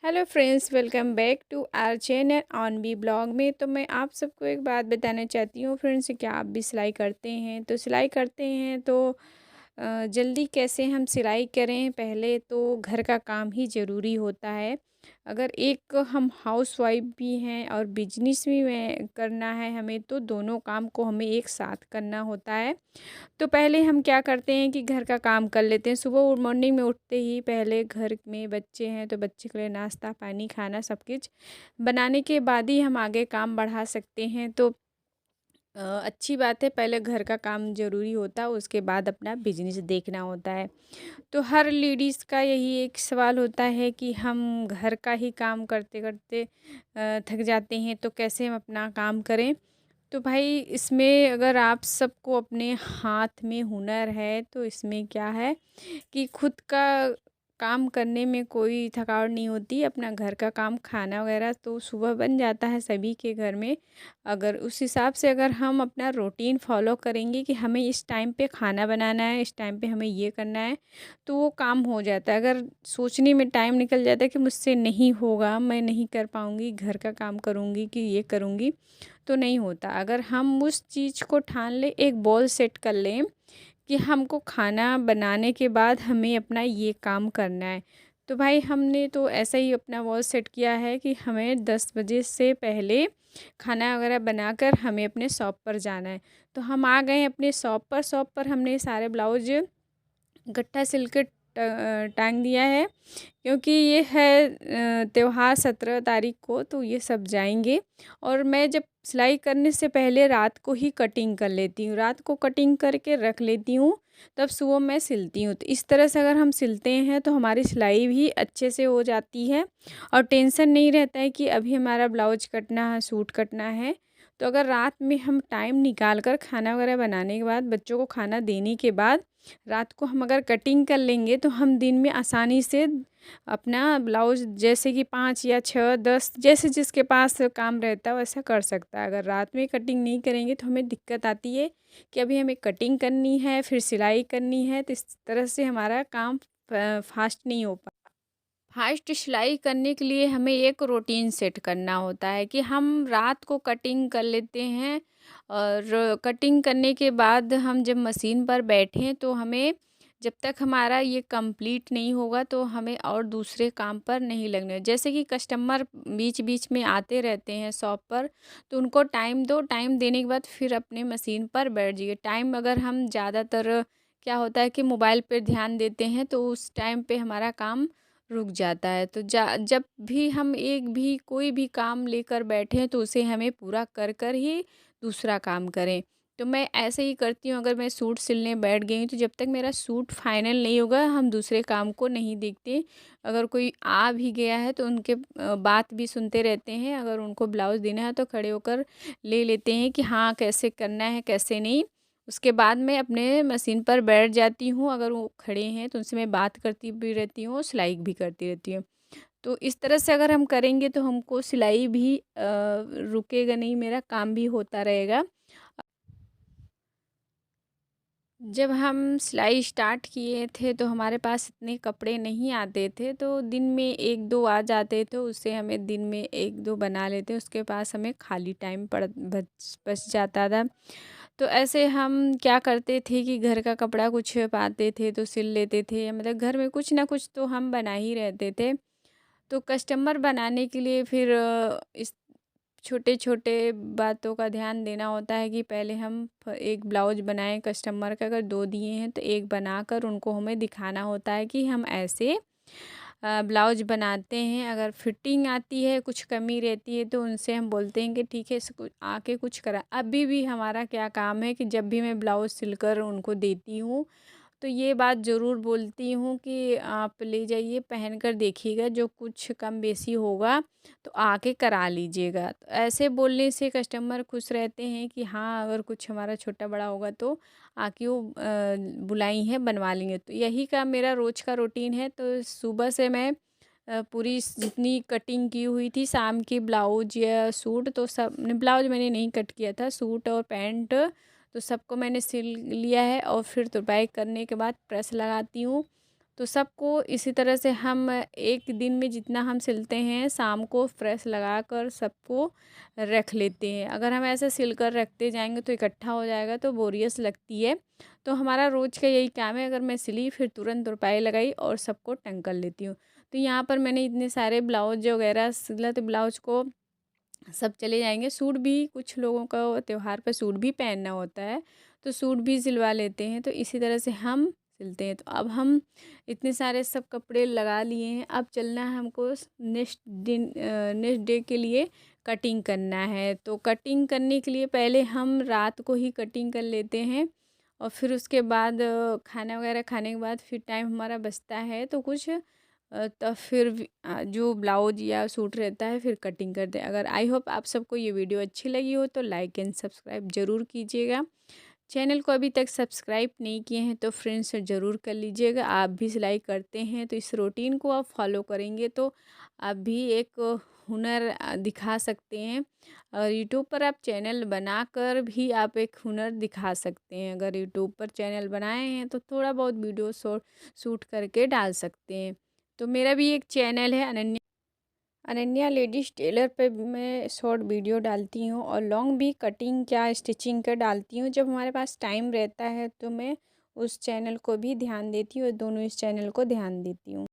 Hello friends, welcome back to our channel on B vlog में। तो मैं आप सबको एक बात बताना चाहती हूँ फ्रेंड्स, क्या आप भी सिलाई करते हैं? तो सिलाई करते हैं तो जल्दी कैसे हम सिलाई करें? पहले तो घर का काम ही ज़रूरी होता है। अगर एक हम हाउसवाइफ भी हैं और बिजनेस भी में करना है हमें, तो दोनों काम को हमें एक साथ करना होता है। तो पहले हम क्या करते हैं कि घर का काम कर लेते हैं। सुबह मॉर्निंग में उठते ही पहले घर में बच्चे हैं तो बच्चे के लिए नाश्ता पानी खाना सब कुछ बनाने के बाद ही हम आगे काम बढ़ा सकते हैं। तो अच्छी बात है, पहले घर का काम ज़रूरी होता है, उसके बाद अपना बिजनेस देखना होता है। तो हर लेडीज़ का यही एक सवाल होता है कि हम घर का ही काम करते करते थक जाते हैं, तो कैसे हम अपना काम करें। तो भाई इसमें अगर आप सबको अपने हाथ में हुनर है तो इसमें क्या है कि खुद का काम करने में कोई थकावट नहीं होती। अपना घर का काम खाना वगैरह तो सुबह बन जाता है सभी के घर में। अगर उस हिसाब से अगर हम अपना रूटीन फॉलो करेंगे कि हमें इस टाइम पे खाना बनाना है, इस टाइम पे हमें ये करना है, तो वो काम हो जाता है। अगर सोचने में टाइम निकल जाता है कि मुझसे नहीं होगा, मैं नहीं कर पाऊँगी, घर का काम करूँगी कि ये करूँगी, तो नहीं होता। अगर हम उस चीज़ को ठान लें, एक गोल सेट कर लें कि हमको खाना बनाने के बाद हमें अपना ये काम करना है। तो भाई हमने तो ऐसा ही अपना गोल सेट किया है कि हमें 10 बजे से पहले खाना वगैरह बनाकर हमें अपने शॉप पर जाना है। तो हम आ गए अपने शॉप पर हमने सारे ब्लाउज़ गट्ठा सिल के टांग दिया है, क्योंकि ये है त्योहार 17 तारीख को, तो ये सब जाएंगे। और मैं जब सिलाई करने से पहले रात को ही कटिंग कर लेती हूँ, रात को कटिंग करके रख लेती हूँ, तब सुबह मैं सिलती हूँ। तो इस तरह से अगर हम सिलते हैं तो हमारी सिलाई भी अच्छे से हो जाती है और टेंशन नहीं रहता है कि अभी हमारा ब्लाउज कटना है, सूट कटना है। तो अगर रात में हम टाइम निकाल कर खाना वगैरह बनाने के बाद, बच्चों को खाना देने के बाद रात को हम अगर कटिंग कर लेंगे तो हम दिन में आसानी से अपना ब्लाउज़ जैसे कि 5 या 6 10 जैसे जिसके पास काम रहता है वैसा कर सकता है। अगर रात में कटिंग नहीं करेंगे तो हमें दिक्कत आती है कि अभी हमें कटिंग करनी है, फिर सिलाई करनी है, तो इस तरह से हमारा काम फास्ट नहीं हो पा। फास्ट सिलाई करने के लिए हमें एक रूटीन सेट करना होता है कि हम रात को कटिंग कर लेते हैं, और कटिंग करने के बाद हम जब मशीन पर बैठें तो हमें जब तक हमारा ये कंप्लीट नहीं होगा तो हमें और दूसरे काम पर नहीं लगने। जैसे कि कस्टमर बीच बीच में आते रहते हैं शॉप पर, तो उनको टाइम दो, टाइम देने के बाद फिर अपने मशीन पर बैठ जाइए। टाइम अगर हम ज़्यादातर क्या होता है कि मोबाइल पर ध्यान देते हैं तो उस टाइम पे हमारा काम रुक जाता है। तो जब भी हम एक भी कोई भी काम लेकर बैठें तो उसे हमें पूरा कर कर ही दूसरा काम करें। तो मैं ऐसे ही करती हूँ, अगर मैं सूट सिलने बैठ गई हूँ तो जब तक मेरा सूट फाइनल नहीं होगा हम दूसरे काम को नहीं देखते। अगर कोई आ भी गया है तो उनके बात भी सुनते रहते हैं। अगर उनको ब्लाउज़ देना है तो खड़े होकर ले लेते हैं कि हाँ कैसे करना है कैसे नहीं। उसके बाद मैं अपने मशीन पर बैठ जाती हूँ, अगर वो खड़े हैं तो उनसे मैं बात करती भी रहती हूँ, सिलाई भी करती रहती हूँ। तो इस तरह से अगर हम करेंगे तो हमको सिलाई भी रुकेगा नहीं, मेरा काम भी होता रहेगा। जब हम सिलाई स्टार्ट किए थे तो हमारे पास इतने कपड़े नहीं आते थे, तो दिन में 1-2 आ जाते थे, उससे हमें दिन में 1-2 बना लेते, उसके पास हमें खाली टाइम पड़ बच जाता था। तो ऐसे हम क्या करते थे कि घर का कपड़ा कुछ पाते थे तो सिल लेते थे, मतलब घर में कुछ ना कुछ तो हम बना ही रहते थे। तो कस्टमर बनाने के लिए फिर इस छोटे-छोटे बातों का ध्यान देना होता है कि पहले हम एक ब्लाउज बनाएँ कस्टमर का, अगर 2 दिए हैं तो 1 बनाकर उनको हमें दिखाना होता है कि हम ऐसे ब्लाउज बनाते हैं। अगर फिटिंग आती है, कुछ कमी रहती है तो उनसे हम बोलते हैं कि ठीक है इसको आके कुछ करा। अभी भी हमारा क्या काम है कि जब भी मैं ब्लाउज सिलकर उनको देती हूँ तो ये बात ज़रूर बोलती हूँ कि आप ले जाइए पहन कर देखिएगा, जो कुछ कम बेसी होगा तो आके करा लीजिएगा। तो ऐसे बोलने से कस्टमर खुश रहते हैं कि हाँ अगर कुछ हमारा छोटा बड़ा होगा तो आके वो बुलाई हैं बनवा लेंगे। तो यही का मेरा रोज़ का रूटीन है। तो सुबह से मैं पूरी जितनी कटिंग की हुई थी शाम की ब्लाउज या सूट, तो सब ब्लाउज मैंने नहीं कट किया था, सूट और पैंट तो सबको मैंने सिल लिया है। और फिर तुरपाई करने के बाद प्रेस लगाती हूँ। तो सबको इसी तरह से हम एक दिन में जितना हम सिलते हैं शाम को प्रेस लगाकर सबको रख लेते हैं। अगर हम ऐसे सिल कर रखते जाएंगे तो इकट्ठा हो जाएगा तो बोरियत लगती है। तो हमारा रोज़ का यही काम है, अगर मैं सिली फिर तुरंत तुरपाई लगाई और सबको टंग कर लेती हूँ। तो यहाँ पर मैंने इतने सारे ब्लाउज वगैरह सिला, तो ब्लाउज को सब चले जाएंगे। सूट भी कुछ लोगों का त्योहार पे सूट भी पहनना होता है तो सूट भी सिलवा लेते हैं, तो इसी तरह से हम सिलते हैं। तो अब हम इतने सारे सब कपड़े लगा लिए हैं, अब चलना है हमको नेक्स्ट डे के लिए कटिंग करना है। तो कटिंग करने के लिए पहले हम रात को ही कटिंग कर लेते हैं और फिर उसके बाद खाना वगैरह खाने के बाद फिर टाइम हमारा बचता है तो कुछ तो फिर जो ब्लाउज या सूट रहता है फिर कटिंग कर दें। अगर आई होप आप सबको ये वीडियो अच्छी लगी हो तो लाइक एंड सब्सक्राइब ज़रूर कीजिएगा। चैनल को अभी तक सब्सक्राइब नहीं किए हैं तो फ्रेंड्स ज़रूर कर लीजिएगा। आप भी सिलाई करते हैं तो इस रूटीन को आप फॉलो करेंगे तो आप भी एक हुनर दिखा सकते हैं। और यूट्यूब पर आप चैनल बनाकर भी आप एक हुनर दिखा सकते हैं। अगर यूट्यूब पर चैनल बनाए हैं तो थोड़ा बहुत वीडियो शूट करके डाल सकते हैं। तो मेरा भी एक चैनल है अनन्या लेडीज़ टेलर पे मैं शॉर्ट वीडियो डालती हूँ और लॉन्ग भी कटिंग क्या स्टिचिंग का डालती हूँ। जब हमारे पास टाइम रहता है तो मैं उस चैनल को भी ध्यान देती हूँ और दोनों इस चैनल को ध्यान देती हूँ।